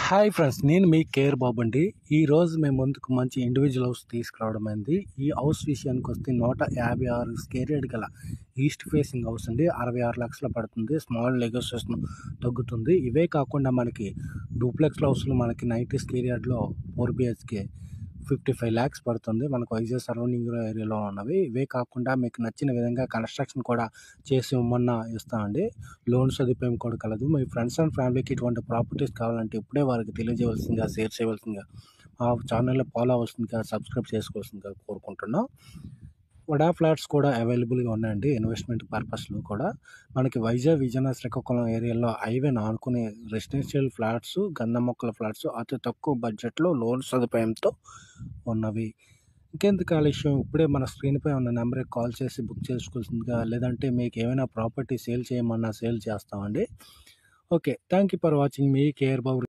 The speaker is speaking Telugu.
హాయ్ ఫ్రెండ్స్, నేను మీ కేర్ బాబు అండి. ఈరోజు మేము ముందుకు మంచి ఇండివిజువల్ హౌస్ తీసుకురావడం అయింది. ఈ హౌస్ విషయానికి వస్తే 156 స్క్వేర్ యార్డ్ గల ఈస్ట్ ఫేసింగ్ హౌస్ అండి. 66 లక్షలు పడుతుంది. స్మాల్ నెగోషియేషన్ తగ్గుతుంది. ఇవే కాకుండా మనకి డూప్లెక్స్ హౌస్లు మనకి 90 స్క్వేర్ యార్డ్లో 4 బిహెచ్కే 55 ల్యాక్స్ పడుతుంది. మనకు వైజాగ్ సరౌండింగ్ ఏరియాలో ఉన్నవి. ఇవే కాకుండా మీకు నచ్చిన విధంగా కన్స్ట్రక్షన్ కూడా చేసి ఇవ్వమన్నా ఇస్తామండి. లోన్ సదుపాయం కూడా కలదు. మీ ఫ్రెండ్స్ అండ్ ఫ్యామిలీకి ఇటువంటి ప్రాపర్టీస్ కావాలంటే ఇప్పుడే వారికి తెలియజేయవలసిందిగా, షేర్ చేయవలసిందిగా, ఆ ఛానల్ని ఫాలో అవ్వాల్సిందిగా, సబ్స్క్రైబ్ చేసుకోవాల్సిందిగా కోరుకుంటున్నాం. వడా ఫ్లాట్స్ కూడా అవైలబుల్గా ఉన్నాయండి. ఇన్వెస్ట్మెంట్ పర్పస్లో కూడా మనకి వైజాగ్, విజయనగరం, శ్రీకాకుళం ఏరియాలో హైవేని ఆనుకునే రెసిడెన్షియల్ ఫ్లాట్స్, గంధ మొక్కల ఫ్లాట్స్ అతి తక్కువ బడ్జెట్లో లోన్ సదుపాయంతో ఉన్నవి. ఇంకెందుకు ఆలస్యం, ఇప్పుడే మన స్క్రీన్పై ఉన్న నెంబర్కి కాల్ చేసి బుక్ చేసుకోవాల్సిందిగా, లేదంటే మీకు ఏమైనా ప్రాపర్టీ సేల్ చేయమన్నా సేల్ చేస్తామండి. Okay, thank you for watching. Me care Babu.